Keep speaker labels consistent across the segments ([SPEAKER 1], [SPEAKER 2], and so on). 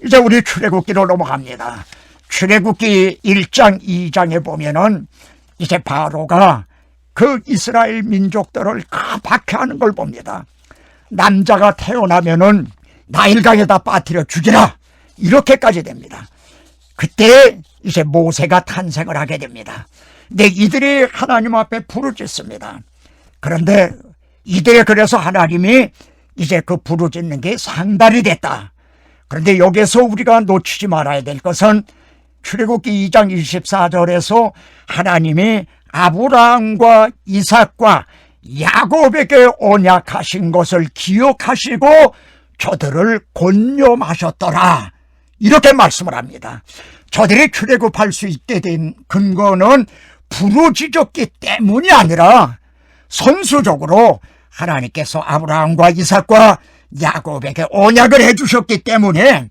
[SPEAKER 1] 이제 우리 출애굽기로 넘어갑니다. 출애굽기 1장 2장에 보면은 이제 바로가 그 이스라엘 민족들을 다 박해하는 걸 봅니다. 남자가 태어나면은 나일강에다 빠뜨려 죽이라, 이렇게까지 됩니다. 그때 이제 모세가 탄생을 하게 됩니다. 근데 이들이 하나님 앞에 부르짖습니다. 그런데 이들이 그래서 하나님이 이제 그 부르짖는 게 상달이 됐다. 그런데 여기서 우리가 놓치지 말아야 될 것은 출애굽기 2장 24절에서 하나님이 아브라함과 이삭과 야곱에게 언약하신 것을 기억하시고 저들을 권념하셨더라, 이렇게 말씀을 합니다. 저들이 출애굽할 수 있게 된 근거는 부르짖었기 때문이 아니라 선수적으로 하나님께서 아브라함과 이삭과 야곱에게 언약을 해주셨기 때문에,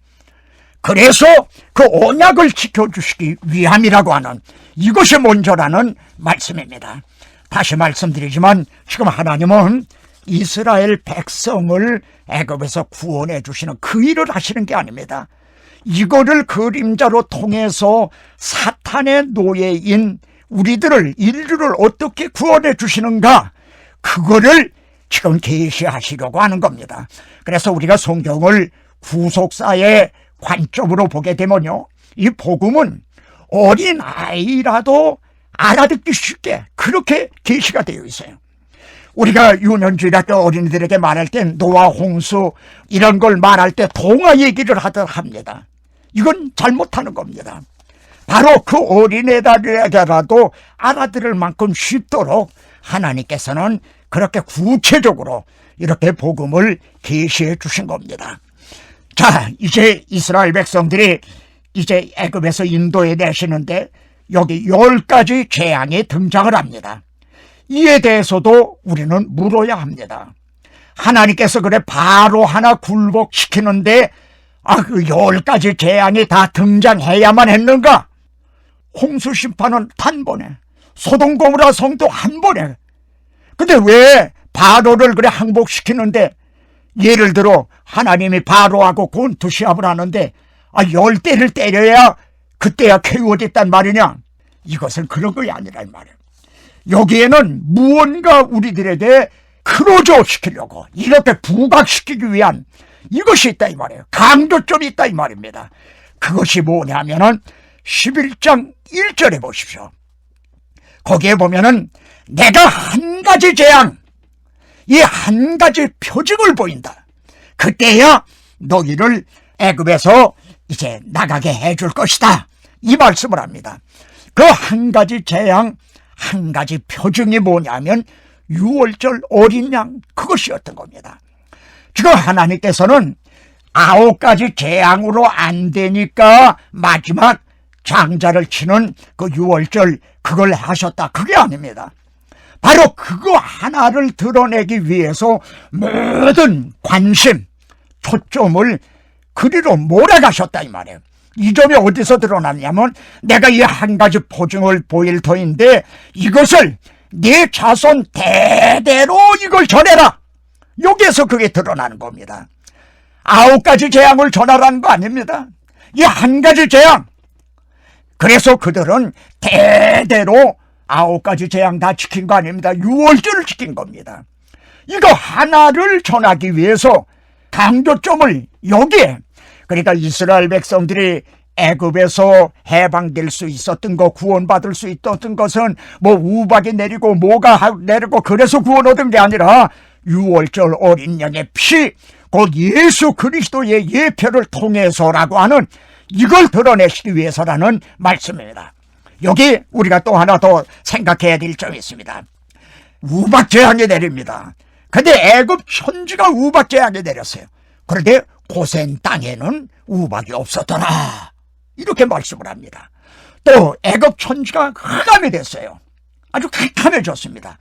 [SPEAKER 1] 그래서 그 언약을 지켜주시기 위함이라고 하는, 이것이 먼저라는 말씀입니다. 다시 말씀드리지만 지금 하나님은 이스라엘 백성을 애굽에서 구원해 주시는 그 일을 하시는 게 아닙니다. 이거를 그림자로 통해서 사탄의 노예인 우리들을, 인류를 어떻게 구원해 주시는가, 그거를 지금 계시하시려고 하는 겁니다. 그래서 우리가 성경을 구속사의 관점으로 보게 되면요, 이 복음은 어린 아이라도 알아듣기 쉽게 그렇게 계시가 되어 있어요. 우리가 유년주일학 때 어린이들에게 말할 때 노아 홍수 이런 걸 말할 때 동화 얘기를 합니다. 이건 잘못하는 겁니다. 바로 그 어린애들에게라도 알아들을 만큼 쉽도록 하나님께서는 그렇게 구체적으로 이렇게 복음을 계시해 주신 겁니다. 자, 이제 이스라엘 백성들이 이제 애굽에서 인도해 내시는데 여기 10가지 재앙이 등장을 합니다. 이에 대해서도 우리는 물어야 합니다. 하나님께서 그래 바로 하나 굴복시키는데 그 10가지 재앙이 다 등장해야만 했는가? 홍수 심판은 단번에, 소돔 고모라 성도 한 번에. 근데 왜 바로를 그래 항복시키는데, 예를 들어 하나님이 바로하고 권투 시합을 하는데 10대를 때려야 그때야 KO됐단 말이냐? 이것은 그런 것이 아니라 이 말이에요. 여기에는 무언가 우리들에게 크로저 시키려고, 이렇게 부각시키기 위한 이것이 있다 이 말이에요. 강조점이 있다 이 말입니다. 그것이 뭐냐면은 11장 1절에 보십시오. 거기에 보면은 내가 한 가지 재앙, 이 한 가지 표징을 보인다. 그때야 너희를 애굽에서 이제 나가게 해줄 것이다, 이 말씀을 합니다. 그 한 가지 재앙, 한 가지 표징이 뭐냐면 유월절 어린 양, 그것이었던 겁니다. 지금 하나님께서는 9가지 재앙으로 안 되니까 마지막 장자를 치는 그 유월절 그걸 하셨다, 그게 아닙니다. 바로 그거 하나를 드러내기 위해서 모든 관심, 초점을 그리로 몰아가셨다 이 말이에요. 이 점이 어디서 드러났냐면 내가 이 한 가지 표징을 보일 터인데 이것을 네 자손 대대로 이걸 전해라, 여기에서 그게 드러나는 겁니다. 9가지 재앙을 전하라는 거 아닙니다. 이 한 가지 재앙. 그래서 그들은 대대로 9가지 재앙 다 지킨 거 아닙니다. 6월절을 지킨 겁니다. 이거 하나를 전하기 위해서 강조점을 여기에, 그러니까 이스라엘 백성들이 애굽에서 해방될 수 있었던 거, 구원받을 수 있었던 것은 뭐 우박이 내리고 뭐가 내리고 그래서 구원 얻은 게 아니라 6월절 어린 양의 피, 곧 예수 그리스도의 예표를 통해서라고 하는, 이걸 드러내시기 위해서라는 말씀입니다. 여기 우리가 또 하나 더 생각해야 될 점이 있습니다. 우박 재앙이 내립니다. 근데 애굽 천지가 우박 재앙이 내렸어요. 그런데 고센 땅에는 우박이 없었더라, 이렇게 말씀을 합니다. 또 애굽 천지가 흑암이 됐어요. 아주 캄캄해졌습니다.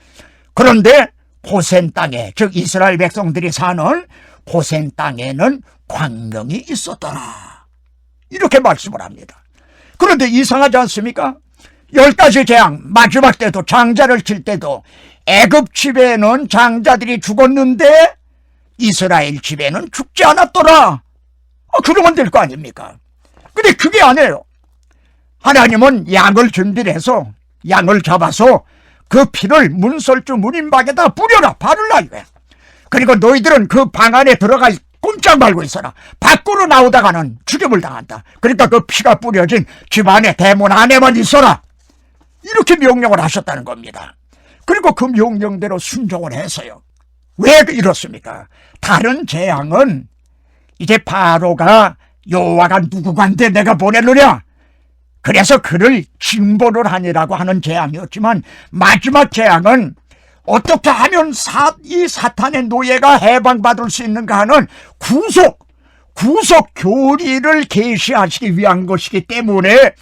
[SPEAKER 1] 그런데 고센 땅에, 즉 이스라엘 백성들이 사는 고센 땅에는 광명이 있었더라, 이렇게 말씀을 합니다. 그런데 이상하지 않습니까? 10가지 재앙, 마지막 때도 장자를 칠 때도 애굽 집에는 장자들이 죽었는데 이스라엘 집에는 죽지 않았더라. 그러면 될 거 아닙니까? 근데 그게 아니에요. 하나님은 양을 준비를 해서 양을 잡아서 그 피를 문설주 문인방에다 뿌려라, 바르라 이거야. 그리고 너희들은 그 방 안에 들어가 꼼짝 말고 있어라. 밖으로 나오다가는 죽임을 당한다. 그러니까 그 피가 뿌려진 집 안에 대문 안에만 있어라. 이렇게 명령을 하셨다는 겁니다. 그리고 그 명령대로 순종을 했어요. 왜 이렇습니까? 다른 재앙은 이제 바로가 여호와가 누구간데 내가 보내느냐, 그래서 그를 징벌을 하니라고 하는 재앙이었지만, 마지막 재앙은 어떻게 하면 이 사탄의 노예가 해방받을 수 있는가 하는 구속 교리를 계시하시기 위한 것이기 때문에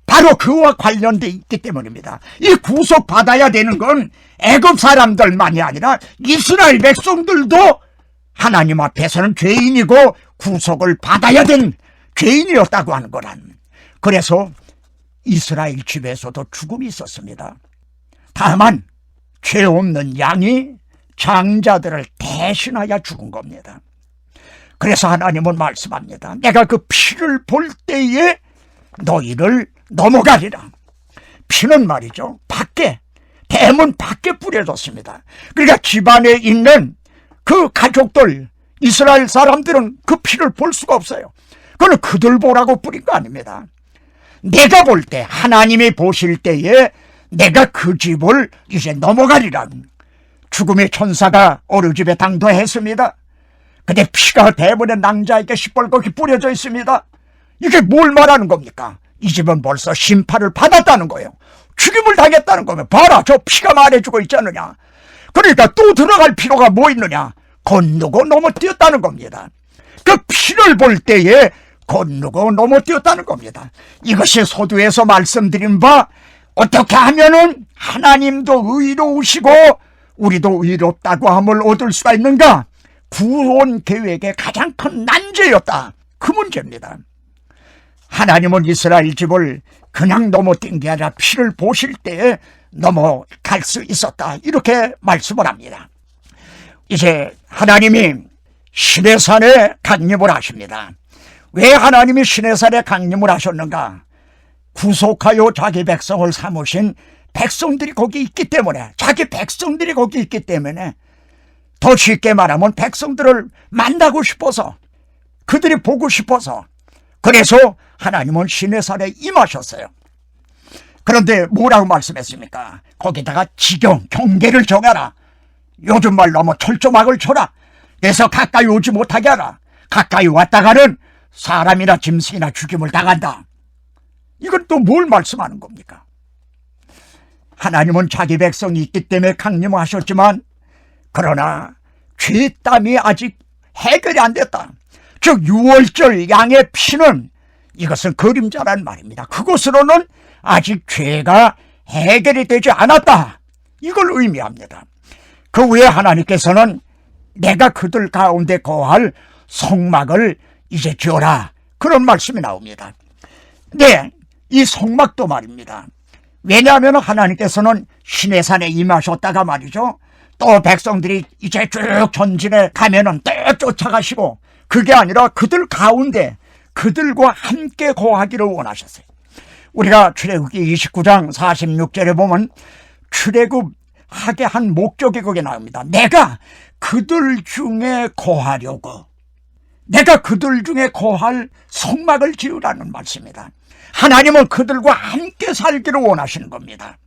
[SPEAKER 1] 바로 그와 관련돼 있기 때문입니다. 이 구속받아야 되는 건 애굽 사람들만이 아니라 이스라엘 백성들도 하나님 앞에서는 죄인이고 구속을 받아야 된 죄인이었다고 하는 거란. 그래서 이스라엘 집에서도 죽음이 있었습니다. 다만 죄 없는 양이 장자들을 대신하여 죽은 겁니다. 그래서 하나님은 말씀합니다. 내가 그 피를 볼 때에 너희를 넘어가리라. 피는 말이죠, 밖에, 대문 밖에 뿌려졌습니다. 그러니까 집안에 있는 그 가족들, 이스라엘 사람들은 그 피를 볼 수가 없어요. 그건 그들 보라고 뿌린 거 아닙니다. 내가 볼 때, 하나님이 보실 때에 내가 그 집을 이제 넘어가리라. 죽음의 천사가 어느 집에 당도했습니다. 근데 피가 대문의 낭자에게 시뻘겋게 뿌려져 있습니다. 이게 뭘 말하는 겁니까? 이 집은 벌써 심판을 받았다는 거예요. 죽임을 당했다는 거면 봐라, 저 피가 말해주고 있지 않느냐. 그러니까 또 들어갈 필요가 뭐 있느냐. 건너고 넘어뛰었다는 겁니다. 그 피를 볼 때에 건너고 넘어뛰었다는 겁니다. 이것이 서두에서 말씀드린 바, 어떻게 하면은 하나님도 의로우시고 우리도 의롭다고 함을 얻을 수가 있는가? 구원 계획의 가장 큰 난제였다. 그 문제입니다. 하나님은 이스라엘 집을 그냥 넘어뛴 게 아니라 피를 보실 때에 넘어갈 수 있었다. 이렇게 말씀을 합니다. 이제 하나님이 시내산에 강림을 하십니다. 왜 하나님이 시내산에 강림을 하셨는가? 구속하여 자기 백성을 삼으신 백성들이 거기 있기 때문에, 자기 백성들이 거기 있기 때문에, 더 쉽게 말하면 백성들을 만나고 싶어서, 그들이 보고 싶어서, 그래서 하나님은 시내산에 임하셨어요. 그런데 뭐라고 말씀했습니까? 거기다가 지경, 경계를 정하라. 요즘 말로 하면 철조망을 쳐라. 그래서 가까이 오지 못하게 하라. 가까이 왔다가는 사람이나 짐승이나 죽임을 당한다. 이건 또 뭘 말씀하는 겁니까? 하나님은 자기 백성이 있기 때문에 강림하셨지만, 그러나 죄 땀이 아직 해결이 안 됐다. 즉 유월절 양의 피는, 이것은 그림자란 말입니다. 그것으로는 아직 죄가 해결이 되지 않았다. 이걸 의미합니다. 그 후에 하나님께서는 내가 그들 가운데 거할 성막을 이제 지어라. 그런 말씀이 나옵니다. 네, 이 성막도 말입니다. 왜냐하면 하나님께서는 시내산에 임하셨다가 말이죠, 또 백성들이 이제 쭉 전진해 가면은 또 쫓아가시고, 그게 아니라 그들 가운데 그들과 함께 거하기를 원하셨어요. 우리가 출애굽기 29장 46절에 보면 출애굽하게 한 목적이 거기에 나옵니다. 내가 그들 중에 거하려고, 내가 그들 중에 거할 성막을 지으라는 말씀입니다. 하나님은 그들과 함께 살기를 원하시는 겁니다.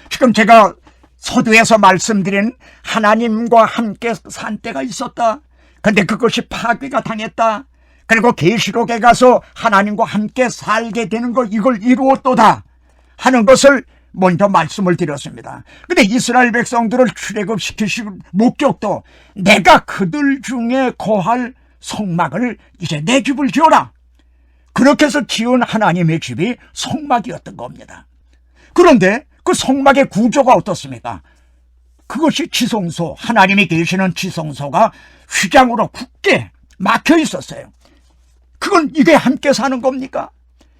[SPEAKER 1] 지금 제가 서두에서 말씀드린 하나님과 함께 산 때가 있었다. 근데 그것이 파괴가 당했다. 그리고 계시록에 가서 하나님과 함께 살게 되는 것, 이걸 이루었도다 하는 것을 먼저 말씀을 드렸습니다. 근데 이스라엘 백성들을 출애굽시키신 목적도 내가 그들 중에 거할 성막을 이제 내 집을 지어라. 그렇게 해서 지은 하나님의 집이 성막이었던 겁니다. 그런데 그 성막의 구조가 어떻습니까? 그것이 지성소, 하나님이 계시는 지성소가 휘장으로 굳게 막혀 있었어요. 그건 이게 함께 사는 겁니까?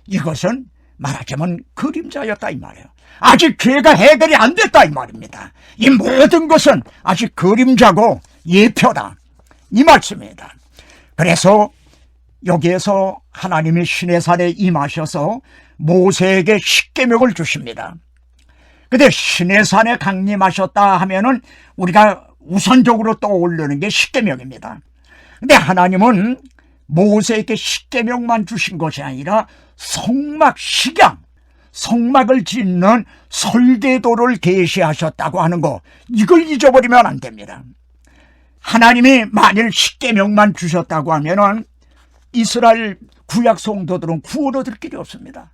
[SPEAKER 1] 이것은 말하자면 그림자였다 이 말이에요. 아직 죄가 해결이 안 됐다 이 말입니다. 이 모든 것은 아직 그림자고 예표다 이 말씀입니다. 그래서 여기에서 하나님이 시내산에 임하셔서 모세에게 십계명을 주십니다. 근데 시내산에 강림하셨다 하면은 우리가 우선적으로 떠오르는 게 십계명입니다. 근데 하나님은 모세에게 십계명만 주신 것이 아니라 성막 식양, 성막을 짓는 설계도를 계시하셨다고 하는 거, 이걸 잊어버리면 안 됩니다. 하나님이 만일 십계명만 주셨다고 하면은 이스라엘 구약 성도들은 구원 얻을 길이 없습니다.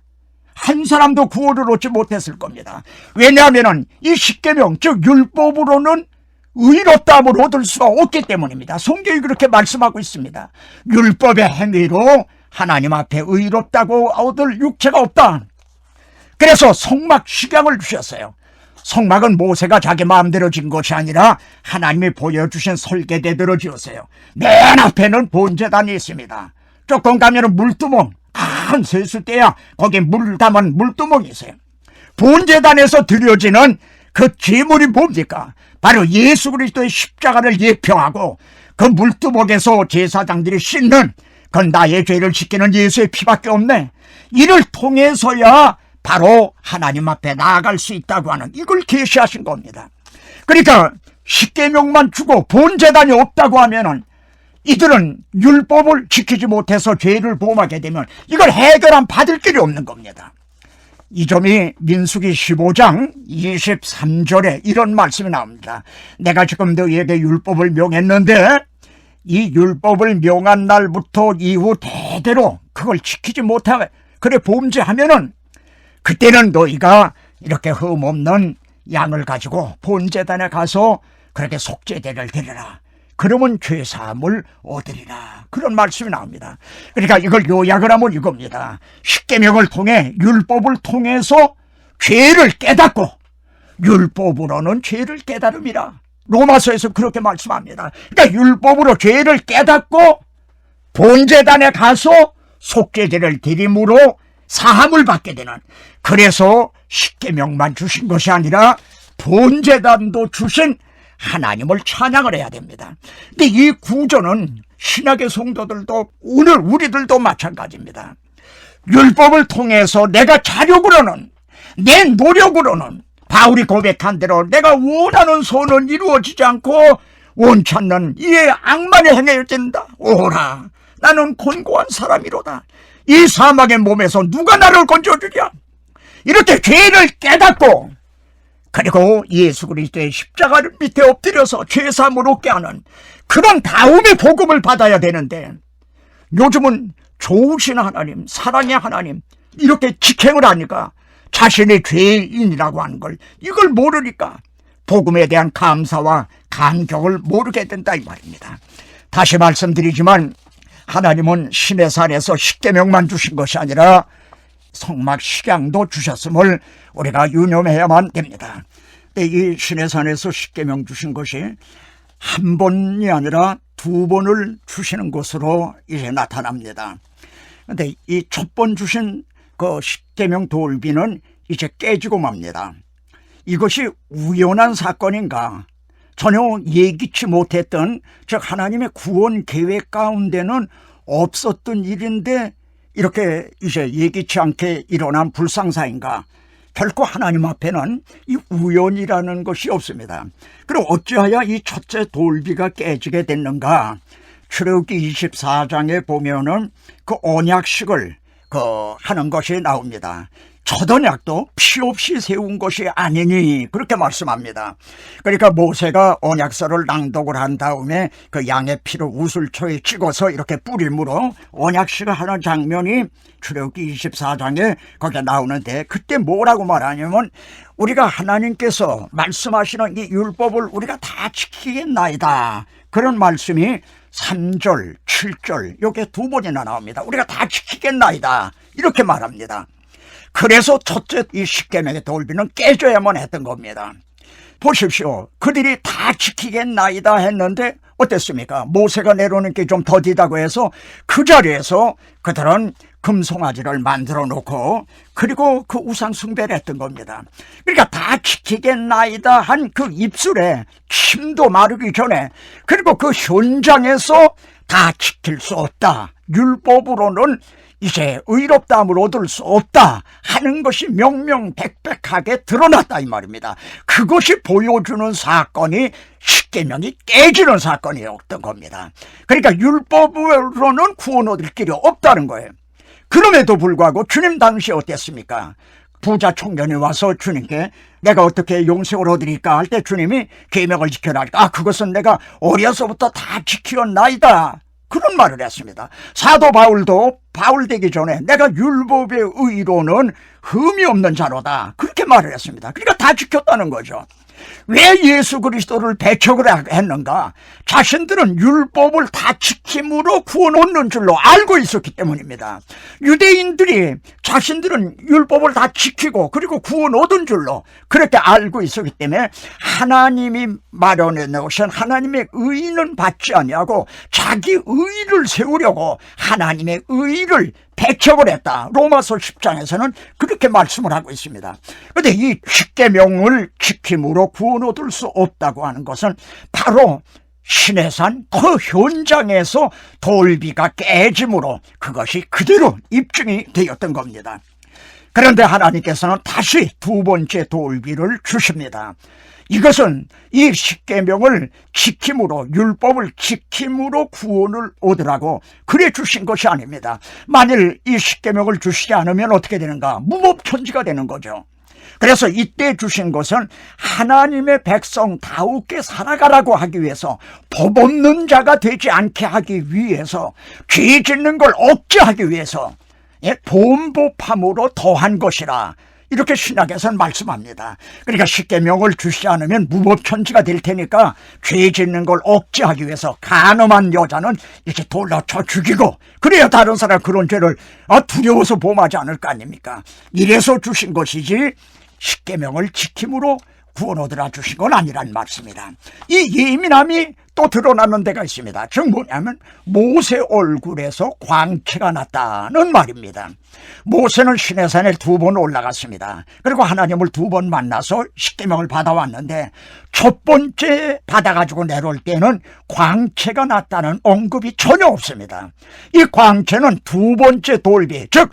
[SPEAKER 1] 한 사람도 구원을 얻지 못했을 겁니다. 왜냐하면 이 십계명, 즉 율법으로는 의롭다함을 얻을 수가 없기 때문입니다. 성경이 그렇게 말씀하고 있습니다. 율법의 행위로 하나님 앞에 의롭다고 얻을 육체가 없다. 그래서 성막 식양을 주셨어요. 성막은 모세가 자기 마음대로 진 것이 아니라 하나님이 보여주신 설계대대로 지었어요. 맨 앞에는 본제단이 있습니다. 조금 가면은 물두멍, 큰 세수대야 거기 물 담은 물두멍이 있어요. 본제단에서 드려지는 그 제물이 뭡니까? 바로 예수 그리스도의 십자가를 예표하고 그 물두멍에서 제사장들이 씻는, 그건 나의 죄를 씻기는 예수의 피밖에 없네. 이를 통해서야 바로 하나님 앞에 나아갈 수 있다고 하는, 이걸 계시하신 겁니다. 그러니까 십계명만 주고 본제단이 없다고 하면은 이들은 율법을 지키지 못해서 죄를 범하게 되면 이걸 해결한 받을 길이 없는 겁니다. 이 점이 민수기 15장 23절에 이런 말씀이 나옵니다. 내가 지금 너희에게 율법을 명했는데 이 율법을 명한 날부터 이후 대대로 그걸 지키지 못하게 그래 범죄하면은 그때는 너희가 이렇게 흠없는 양을 가지고 본제단에 가서 그렇게 속죄제를 드려라. 그러면 죄사함을 얻으리라. 그런 말씀이 나옵니다. 그러니까 이걸 요약을 하면 이겁니다. 십계명을 통해, 율법을 통해서 죄를 깨닫고 율법으로는 죄를 깨달음이라. 로마서에서 그렇게 말씀합니다. 그러니까 율법으로 죄를 깨닫고 본제단에 가서 속죄제를 드림으로 사함을 받게 되는, 그래서 십계명만 주신 것이 아니라 본제단도 주신 하나님을 찬양을 해야 됩니다. 근데 이 구조는 신약의 성도들도 오늘 우리들도 마찬가지입니다. 율법을 통해서 내가 자력으로는, 내 노력으로는 바울이 고백한 대로 내가 원하는 소원은 이루어지지 않고 원치 않는 이에 악만이 행해진다. 오라, 나는 곤고한 사람이로다. 이 사망의 몸에서 누가 나를 건져주랴. 이렇게 죄를 깨닫고 그리고 예수 그리스도의 십자가를 밑에 엎드려서 죄사함을 얻게 하는 그런 다음에 복음을 받아야 되는데, 요즘은 좋으신 하나님, 사랑의 하나님 이렇게 직행을 하니까 자신의 죄인이라고 하는 걸, 이걸 모르니까 복음에 대한 감사와 감격을 모르게 된다 이 말입니다. 다시 말씀드리지만 하나님은 시내산에서 십계명만 주신 것이 아니라 성막 식양도 주셨음을 우리가 유념해야만 됩니다. 이 시내산에서 십계명 주신 것이 한 번이 아니라 두 번을 주시는 것으로 이제 나타납니다. 그런데 이 첫 번 주신 그 십계명 돌비는 이제 깨지고 맙니다. 이것이 우연한 사건인가? 전혀 예기치 못했던, 즉 하나님의 구원 계획 가운데는 없었던 일인데 이렇게 이제 예기치 않게 일어난 불상사인가? 결코 하나님 앞에는 이 우연이라는 것이 없습니다. 그럼 어찌하여 이 첫째 돌비가 깨지게 됐는가? 출애굽기 24장에 보면은 그 언약식을 하는 것이 나옵니다. 첫 언약도 피 없이 세운 것이 아니니 그렇게 말씀합니다. 그러니까 모세가 언약서를 낭독을 한 다음에 그 양의 피를 우슬초에 찍어서 이렇게 뿌림으로 언약식을 하는 장면이 출애굽기 24장에 거기에 나오는데, 그때 뭐라고 말하냐면 우리가 하나님께서 말씀하시는 이 율법을 우리가 다 지키겠나이다. 그런 말씀이 3절, 7절 이렇게 두 번이나 나옵니다. 우리가 다 지키겠나이다 이렇게 말합니다. 그래서 첫째 이 십계명의 돌비는 깨져야만 했던 겁니다. 보십시오. 그들이 다 지키겠나이다 했는데 어땠습니까? 모세가 내려오는 게 좀 더디다고 해서 그 자리에서 그들은 금송아지를 만들어 놓고 그리고 그 우상 숭배를 했던 겁니다. 그러니까 다 지키겠나이다 한 그 입술에 침도 마르기 전에, 그리고 그 현장에서 다 지킬 수 없다 율법으로는 이제 의롭다함을 얻을 수 없다 하는 것이 명명백백하게 드러났다 이 말입니다. 그것이 보여주는 사건이 십계명이 깨지는 사건이었던 겁니다. 그러니까 율법으로는 구원 얻을 길이 없다는 거예요. 그럼에도 불구하고 주님 당시 어땠습니까? 부자 청년이 와서 주님께 내가 어떻게 영생을 얻으리까 할 때 주님이 계명을 지켜라. 그것은 내가 어려서부터 다 지키었나이다. 그런 말을 했습니다. 사도 바울도 바울 되기 전에 내가 율법의 의로는 흠이 없는 자로다. 그렇게 말을 했습니다. 그러니까 다 지켰다는 거죠. 왜 예수 그리스도를 배척을 했는가? 자신들은 율법을 다 지킴으로 구원 얻는 줄로 알고 있었기 때문입니다. 유대인들이 자신들은 율법을 다 지키고 그리고 구원 얻은 줄로 그렇게 알고 있었기 때문에 하나님이 마련해 놓으신 하나님의 의는 받지 아니하고 자기 의를 세우려고 하나님의 의를 배척을 했다. 로마서 10장에서는 그렇게 말씀을 하고 있습니다. 그런데 이 십계명을 지킴으로 구원 얻을 수 없다고 하는 것은 바로 시내산 그 현장에서 돌비가 깨짐으로 그것이 그대로 입증이 되었던 겁니다. 그런데 하나님께서는 다시 두 번째 돌비를 주십니다. 이것은 이 십계명을 지킴으로 율법을 지킴으로 구원을 얻으라고 그래 주신 것이 아닙니다. 만일 이 십계명을 주시지 않으면 어떻게 되는가? 무법천지가 되는 거죠. 그래서 이때 주신 것은 하나님의 백성다우게 살아가라고 하기 위해서 법 없는 자가 되지 않게 하기 위해서 죄 짓는 걸 억제하기 위해서 보험법함으로 더한 것이라 이렇게 신학에서는 말씀합니다. 그러니까 십계명을 주시지 않으면 무법천지가 될 테니까 죄 짓는 걸 억제하기 위해서 간음한 여자는 이렇게 돌려 쳐 죽이고 그래야 다른 사람 그런 죄를 두려워서 범하지 않을 거 아닙니까? 이래서 주신 것이지 십계명을 지킴으로 구원 얻으라 주신 건 아니란 말씀이다. 이 예민함이 또 드러나는 데가 있습니다. 즉 뭐냐면 모세 얼굴에서 광채가 났다는 말입니다. 모세는 시내산에 2번 올라갔습니다. 그리고 하나님을 2번 만나서 십계명을 받아왔는데 첫 번째 받아가지고 내려올 때는 광채가 났다는 언급이 전혀 없습니다. 이 광채는 두 번째 돌비, 즉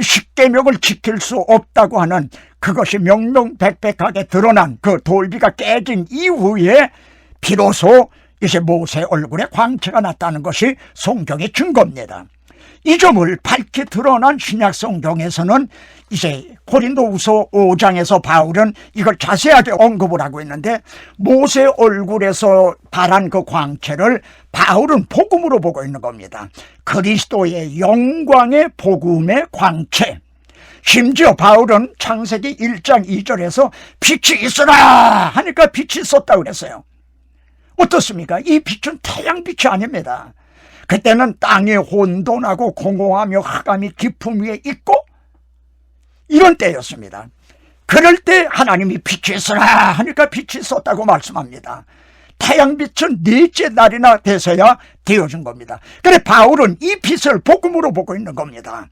[SPEAKER 1] 십계명을 지킬 수 없다고 하는 그것이 명명백백하게 드러난 그 돌비가 깨진 이후에 비로소 이제 모세 얼굴에 광채가 났다는 것이 성경의 증거입니다. 이 점을 밝게 드러난 신약 성경에서는 이제 고린도후서 5장에서 바울은 이걸 자세하게 언급을 하고 있는데 모세 얼굴에서 발한 그 광채를 바울은 복음으로 보고 있는 겁니다. 그리스도의 영광의 복음의 광채. 심지어 바울은 창세기 1장 2절에서 빛이 있으라 하니까 빛이 있었다고 그랬어요. 어떻습니까? 이 빛은 태양빛이 아닙니다. 그때는 땅이 혼돈하고 공허하며 흑암이 깊음 위에 있고 이런 때였습니다. 그럴 때 하나님이 빛이 있으라 하니까 빛이 있었다고 말씀합니다. 태양빛은 넷째 날이나 돼서야 되어진 겁니다. 그래 바울은 이 빛을 복음으로 보고 있는 겁니다.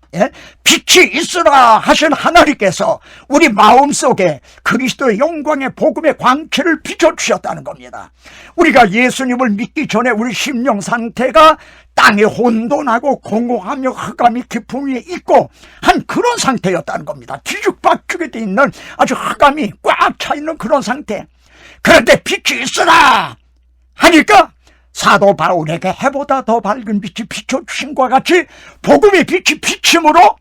[SPEAKER 1] 빛이 있으라 하신 하나님께서 우리 마음속에 그리스도의 영광의 복음의 광채를 비춰주셨다는 겁니다. 우리가 예수님을 믿기 전에 우리 심령 상태가 땅에 혼돈하고 공허하며 흑암이 깊은 위에 있고 한 그런 상태였다는 겁니다. 뒤죽박죽에 돼 있는 아주 흑암이 꽉 차 있는 그런 상태. 그런데 빛이 있으라 하니까 사도 바울에게 해보다 더 밝은 빛이 비춰주신 것과 같이 복음의 빛이 비침으로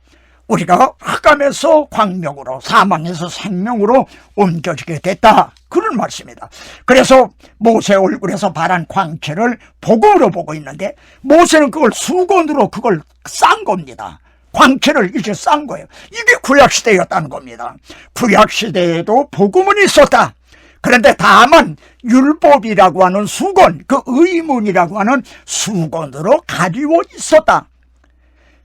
[SPEAKER 1] 우리가 흑암에서 광명으로 사망에서 생명으로 옮겨지게 됐다. 그런 말씀입니다. 그래서 모세 얼굴에서 발한 광채를 복음으로 보고 있는데 모세는 그걸 수건으로 그걸 싼 겁니다. 광채를 이제 싼 거예요. 이게 구약시대였다는 겁니다. 구약시대에도 복음은 있었다. 그런데 다만 율법이라고 하는 수건, 그 의문이라고 하는 수건으로 가리워 있었다.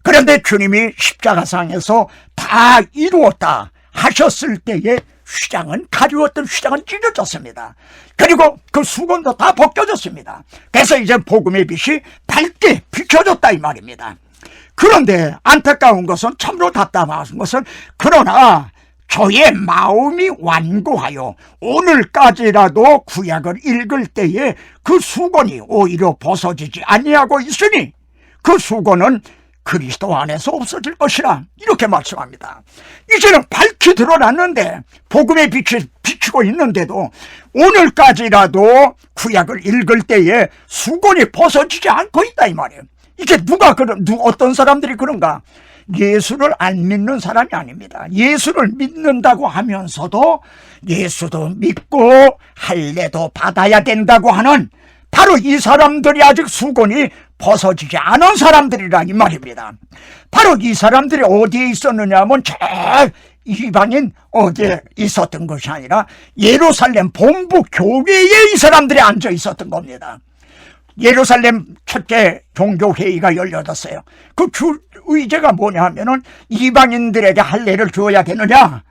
[SPEAKER 1] 그런데 주님이 십자가상에서 다 이루었다 하셨을 때에 휘장은 가리웠던 휘장은 찢어졌습니다. 그리고 그 수건도 다 벗겨졌습니다. 그래서 이제 복음의 빛이 밝게 비춰졌다 이 말입니다. 그런데 안타까운 것은 참으로 답답한 것은 그러나 저의 마음이 완고하여 오늘까지라도 구약을 읽을 때에 그 수건이 오히려 벗어지지 아니하고 있으니 그 수건은 그리스도 안에서 없어질 것이라 이렇게 말씀합니다. 이제는 밝히 드러났는데 복음의 빛이 비추고 있는데도 오늘까지라도 구약을 읽을 때에 수건이 벗어지지 않고 있다 이 말이에요. 이게 어떤 사람들이 그런가? 예수를 안 믿는 사람이 아닙니다. 예수를 믿는다고 하면서도 예수도 믿고 할례도 받아야 된다고 하는 바로 이 사람들이 아직 수건이 벗어지지 않은 사람들이라 이 말입니다. 바로 이 사람들이 어디에 있었느냐 하면 저 이방인 어디에 있었던 것이 아니라 예루살렘 본부 교회에 이 사람들이 앉아 있었던 겁니다. 예루살렘 첫째 종교회의가 열려졌어요. 그 의제가 뭐냐 하면은 이방인들에게 할례를 줘야 되느냐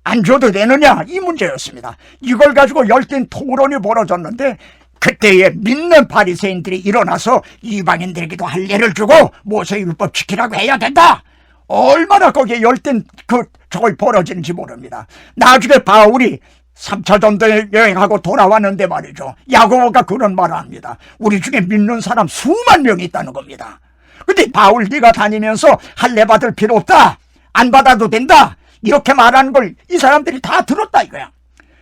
[SPEAKER 1] 안 줘도 되느냐 이 문제였습니다. 이걸 가지고 열띤 토론이 벌어졌는데 그때에 믿는 바리새인들이 일어나서 이방인들에게도 할례를 주고 모세율법 지키라고 해야 된다. 얼마나 거기에 열띤 저걸 벌어지는지 모릅니다. 나중에 바울이 3차 전도 여행하고 돌아왔는데 말이죠. 야고보가 그런 말을 합니다. 우리 중에 믿는 사람 수만 명이 있다는 겁니다. 근데 바울 네가 다니면서 할례 받을 필요 없다. 안 받아도 된다. 이렇게 말하는 걸 이 사람들이 다 들었다 이거야.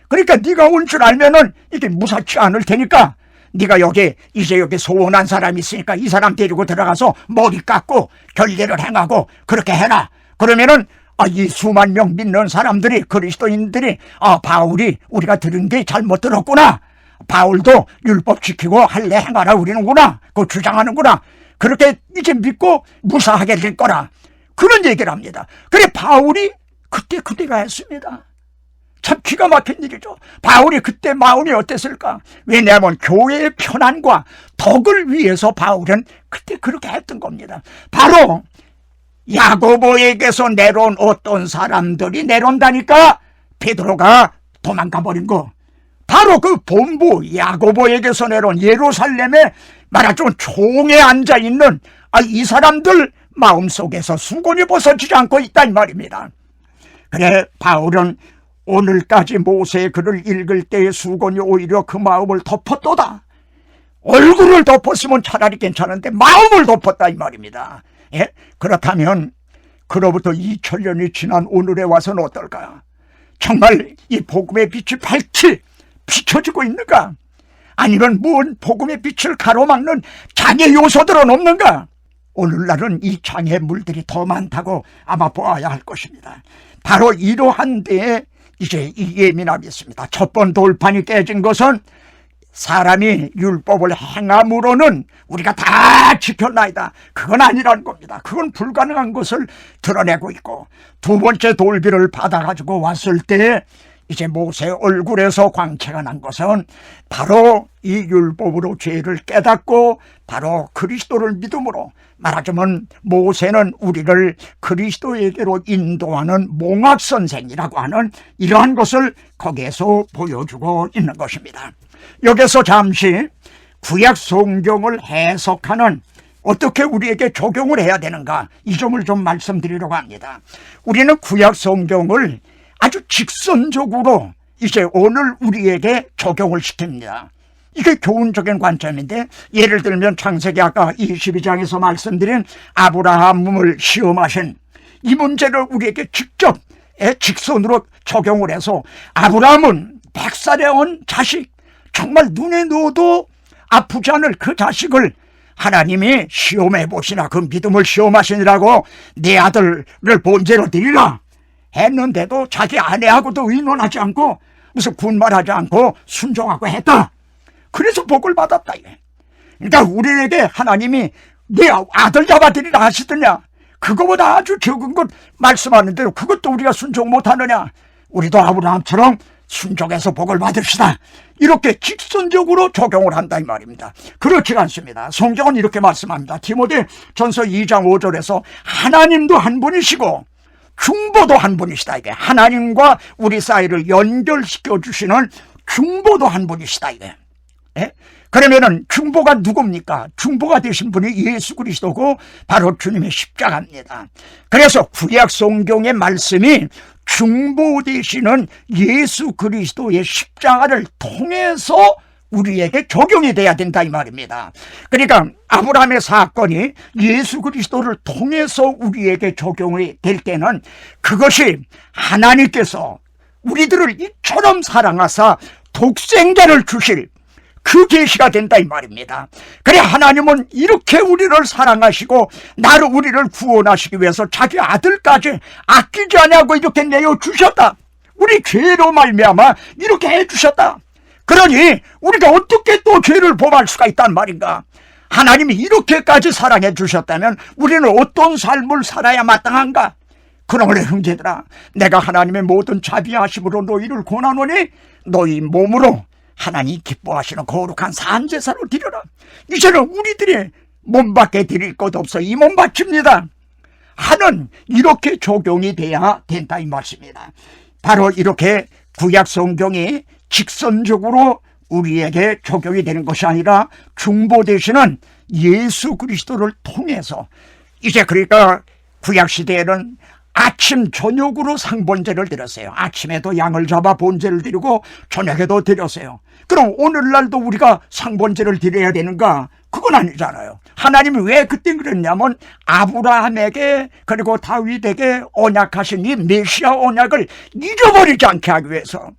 [SPEAKER 1] 그러니까 네가 온 줄 알면은 이게 무사치 않을 테니까 네가 이제 여기 소원한 사람이 있으니까 이 사람 데리고 들어가서 머리 깎고 결례를 행하고 그렇게 해라. 그러면은 이 수만 명 믿는 사람들이 그리스도인들이 바울이 우리가 들은 게 잘못 들었구나. 바울도 율법 지키고 할례 행하라 우리는구나. 그거 주장하는구나. 그렇게 이제 믿고 무사하게 될 거라. 그런 얘기를 합니다. 그래 바울이 그때가 했습니다. 참 기가 막힌 일이죠. 바울이 그때 마음이 어땠을까? 왜냐하면 교회의 편안과 덕을 위해서 바울은 그때 그렇게 했던 겁니다. 바로 야고보에게서 내려온 어떤 사람들이 내려온다니까 베드로가 도망가 버린 거. 바로 그 본부 야고보에게서 내려온 예루살렘에 말하자면 총에 앉아있는 이 사람들 마음속에서 수건이 벗어지지 않고 있다 이 말입니다. 그래 바울은 오늘까지 모세의 글을 읽을 때의 수건이 오히려 그 마음을 덮었도다. 얼굴을 덮었으면 차라리 괜찮은데 마음을 덮었다 이 말입니다. 예? 그렇다면 그로부터 2000년이 지난 오늘에 와서는 어떨까? 정말 이 복음의 빛이 밝히 비춰지고 있는가? 아니면 무슨 복음의 빛을 가로막는 장애 요소들은 없는가? 오늘날은 이 장애물들이 더 많다고 아마 보아야 할 것입니다. 바로 이러한 데에 이제 이 예민함이 있습니다. 첫 번 돌판이 깨진 것은 사람이 율법을 행함으로는 우리가 다 지켰나이다. 그건 아니라는 겁니다. 그건 불가능한 것을 드러내고 있고, 두 번째 돌비를 받아가지고 왔을 때 이제 모세 얼굴에서 광채가 난 것은 바로 이 율법으로 죄를 깨닫고 바로 그리스도를 믿음으로, 말하자면 모세는 우리를 그리스도에게로 인도하는 몽학선생이라고 하는 이러한 것을 거기에서 보여주고 있는 것입니다. 여기서 잠시 구약 성경을 해석하는, 어떻게 우리에게 적용을 해야 되는가, 이 점을 좀 말씀드리려고 합니다. 우리는 구약 성경을 아주 직선적으로 이제 오늘 우리에게 적용을 시킵니다. 이게 교훈적인 관점인데, 예를 들면 창세기 아까 22장에서 말씀드린 아브라함을 시험하신 이 문제를 우리에게 직접 직선으로 적용을 해서, 아브라함은 100살에 온 자식, 정말 눈에 넣어도 아프지 않을 그 자식을 하나님이 시험해 보시나, 그 믿음을 시험하시니라고 내 아들을 번제로 드리라 했는데도 자기 아내하고도 의논하지 않고 무슨 군말하지 않고 순종하고 했다. 그래서 복을 받았다. 그러니까 우리에게 하나님이 내 아들 잡아드리라 하시더냐, 그거보다 아주 적은 것 말씀하는데 그것도 우리가 순종 못하느냐. 우리도 아브라함처럼 순종해서 복을 받읍시다. 이렇게 직선적으로 적용을 한다 이 말입니다. 그렇지 않습니다. 성경은 이렇게 말씀합니다. 디모데 전서 2장 5절에서 하나님도 한 분이시고 중보도 한 분이시다. 이게 하나님과 우리 사이를 연결시켜 주시는 중보도 한 분이시다. 이게. 예? 그러면은 중보가 누굽니까? 중보가 되신 분이 예수 그리스도고 바로 주님의 십자가입니다. 그래서 구약 성경의 말씀이 중보 되시는 예수 그리스도의 십자가를 통해서 우리에게 적용이 돼야 된다 이 말입니다. 그러니까 아브라함의 사건이 예수 그리스도를 통해서 우리에게 적용이 될 때는 그것이 하나님께서 우리들을 이처럼 사랑하사 독생자를 주실 그 계시가 된다 이 말입니다. 그래 하나님은 이렇게 우리를 사랑하시고 우리를 구원하시기 위해서 자기 아들까지 아끼지 않냐고 이렇게 내어주셨다. 우리 죄로 말미암아 이렇게 해주셨다. 그러니 우리가 어떻게 또 죄를 범할 수가 있단 말인가? 하나님이 이렇게까지 사랑해 주셨다면 우리는 어떤 삶을 살아야 마땅한가? 그러므로 형제들아, 내가 하나님의 모든 자비하심으로 너희를 권하노니 너희 몸으로 하나님 기뻐하시는 거룩한 산제사로 드려라. 이제는 우리들의 몸밖에 드릴 것 없어 이 몸 바칩니다 하는 이렇게 적용이 돼야 된다 이 말씀입니다. 바로 이렇게 구약 성경이 직선적으로 우리에게 적용이 되는 것이 아니라 중보되시는 예수 그리스도를 통해서 이제 그러니까 구약 시대에는 아침 저녁으로 상번제를 드렸어요. 아침에도 양을 잡아 번제를 드리고 저녁에도 드렸어요. 그럼 오늘날도 우리가 상번제를 드려야 되는가? 그건 아니잖아요. 하나님이 왜 그때 그랬냐면 아브라함에게 그리고 다윗에게 언약하신 이 메시아 언약을 잊어버리지 않게 하기 위해서.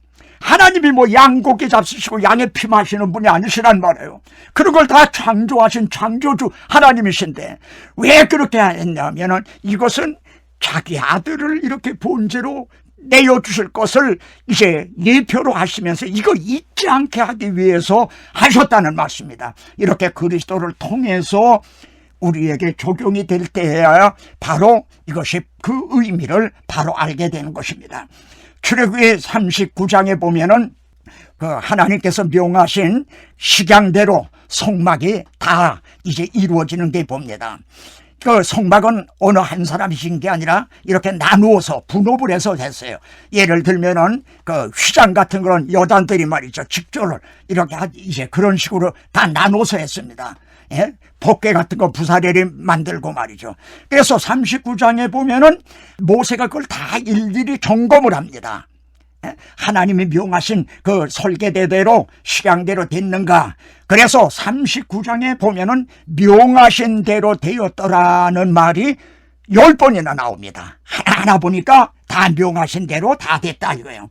[SPEAKER 1] 하나님이 뭐 양고기 잡수시고 양의 피 마시는 분이 아니시란 말이에요. 그런 걸 다 창조하신 창조주 하나님이신데 왜 그렇게 했냐면은 이것은 자기 아들을 이렇게 번제로 내어주실 것을 이제 예표로 하시면서 이거 잊지 않게 하기 위해서 하셨다는 말씀입니다. 이렇게 그리스도를 통해서 우리에게 적용이 될 때에야 바로 이것이 그 의미를 바로 알게 되는 것입니다. 출애굽기 39장에 보면은 그 하나님께서 명하신 식양대로 성막이 다 이제 이루어지는 게 봅니다. 그 성막은 어느 한 사람이신 게 아니라 이렇게 나누어서 분업을 해서 했어요. 예를 들면은 그 휘장 같은 그런 여단들이 말이죠. 직조를 이렇게 이제 그런 식으로 다 나눠서 했습니다. 예? 복개 같은 거 부사레리 만들고 말이죠. 그래서 39장에 보면은 모세가 그걸 다 일일이 점검을 합니다. 하나님이 명하신 그 설계대대로 식양대로 됐는가. 그래서 39장에 보면은 명하신 대로 되었더라는 말이 10번이나 나옵니다. 하나하나 보니까 다 명하신 대로 다 됐다 이거예요.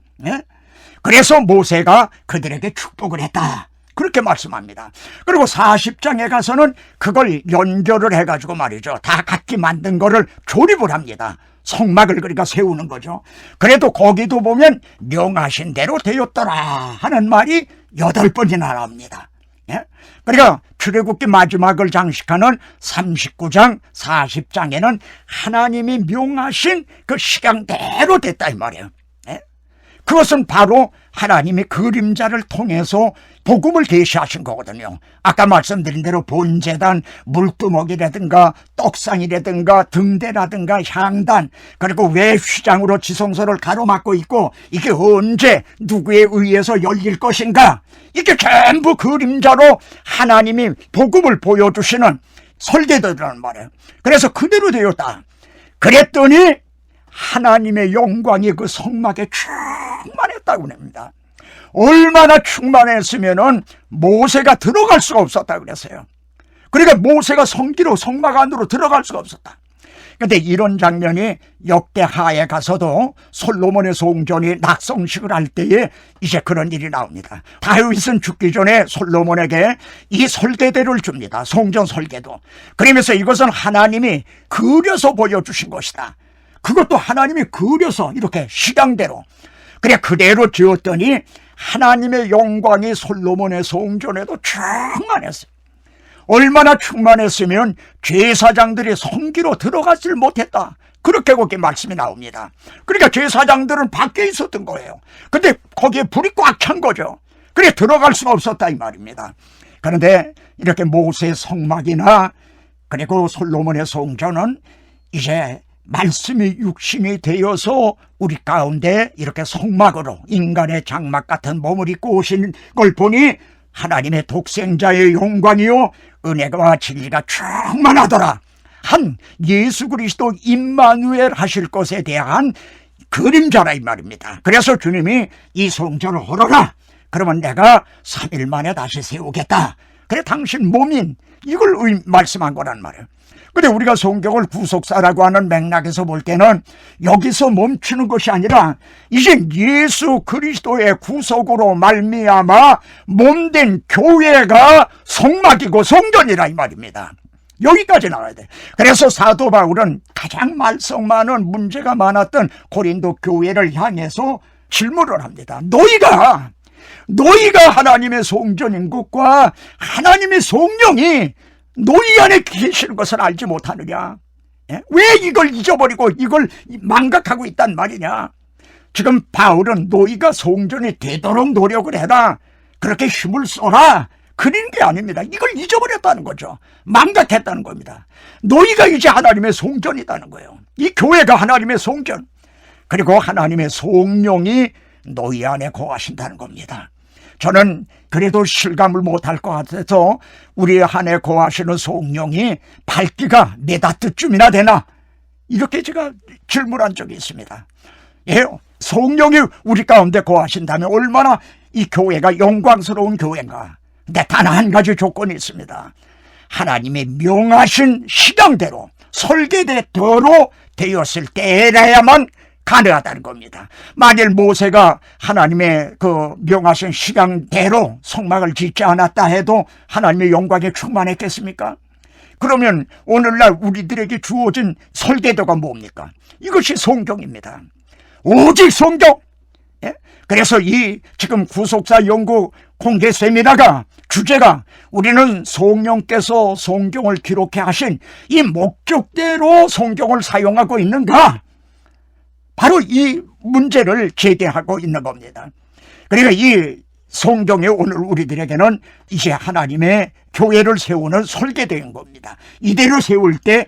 [SPEAKER 1] 그래서 모세가 그들에게 축복을 했다 그렇게 말씀합니다. 그리고 40장에 가서는 그걸 연결을 해가지고 말이죠. 다 각기 만든 거를 조립을 합니다. 성막을 그러니까 세우는 거죠. 그래도 거기도 보면 명하신 대로 되었더라 하는 말이 8번이나 나옵니다. 예? 그러니까 출애굽기 마지막을 장식하는 39장, 40장에는 하나님이 명하신 그 식양대로 됐다 이 말이에요. 예? 그것은 바로 하나님이 그림자를 통해서 복음을 계시하신 거거든요. 아까 말씀드린 대로 본제단, 물두먹이라든가 떡상이라든가 등대라든가 향단, 그리고 왜 휘장으로 지성소를 가로막고 있고 이게 언제 누구에 의해서 열릴 것인가, 이게 전부 그림자로 하나님이 복음을 보여주시는 설계도라는 말이에요. 그래서 그대로 되었다. 그랬더니 하나님의 영광이 그 성막에 충만했다고 합니다. 얼마나 충만했으면은 모세가 들어갈 수가 없었다 그랬어요. 그러니까 모세가 성기로 성막 안으로 들어갈 수가 없었다. 그런데 이런 장면이 역대하에 가서도 솔로몬의 성전이 낙성식을 할 때에 이제 그런 일이 나옵니다. 다윗은 죽기 전에 솔로몬에게 이 설계대를 줍니다. 성전 설계도. 그러면서 이것은 하나님이 그려서 보여주신 것이다. 그것도 하나님이 그려서 이렇게 식양대로 그래 그대로 지었더니 하나님의 영광이 솔로몬의 성전에도 충만했어요. 얼마나 충만했으면 제사장들이 성기로 들어가질 못했다. 그렇게 거기 말씀이 나옵니다. 그러니까 제사장들은 밖에 있었던 거예요. 근데 거기에 불이 꽉 찬 거죠. 그래 들어갈 수가 없었다 이 말입니다. 그런데 이렇게 모세의 성막이나 그리고 솔로몬의 성전은 이제 말씀이 육신이 되어서 우리 가운데 이렇게 성막으로 인간의 장막 같은 몸을 입고 오신 걸 보니 하나님의 독생자의 영광이요 은혜와 진리가 충만하더라 한 예수 그리스도 임마누엘 하실 것에 대한 그림자라 이 말입니다. 그래서 주님이 이 성전을 헐어라, 그러면 내가 3일 만에 다시 세우겠다. 그래 당신 몸인 이걸 말씀한 거란 말이에요. 근데 우리가 성경을 구속사라고 하는 맥락에서 볼 때는 여기서 멈추는 것이 아니라 이제 예수 그리스도의 구속으로 말미암아 몸된 교회가 성막이고 성전이라 이 말입니다. 여기까지 나와야 돼. 그래서 사도 바울은 가장 말썽 많은 문제가 많았던 고린도 교회를 향해서 질문을 합니다. 너희가 하나님의 성전인 것과 하나님의 성령이 너희 안에 계시는 것을 알지 못하느냐? 왜 이걸 잊어버리고 이걸 망각하고 있단 말이냐? 지금 바울은 너희가 성전이 되도록 노력을 해라, 그렇게 힘을 써라, 그런 게 아닙니다. 이걸 잊어버렸다는 거죠. 망각했다는 겁니다. 너희가 이제 하나님의 성전이라는 거예요. 이 교회가 하나님의 성전, 그리고 하나님의 성령이 너희 안에 거하신다는 겁니다. 저는 그래도 실감을 못할 것 같아서 우리 안에 거하시는 성령이 밝기가 4-5쯤이나 되나? 이렇게 제가 질문한 적이 있습니다. 예, 성령이 우리 가운데 거하신다면 얼마나 이 교회가 영광스러운 교회인가? 근데 단 한 가지 조건이 있습니다. 하나님의 명하신 시간대로 설계대로 되었을 때라야만 가능하다는 겁니다. 만일 모세가 하나님의 그 명하신 시간대로 성막을 짓지 않았다 해도 하나님의 영광에 충만했겠습니까? 그러면 오늘날 우리들에게 주어진 설계도가 뭡니까? 이것이 성경입니다. 오직 성경. 예? 그래서 이 지금 구속사 연구 공개 세미나가 주제가 우리는 성령께서 성경을 기록해 하신 이 목적대로 성경을 사용하고 있는가? 바로 이 문제를 제기하고 있는 겁니다. 그러니까 이 성경이 오늘 우리들에게는 이제 하나님의 교회를 세우는 설계된 겁니다. 이대로 세울 때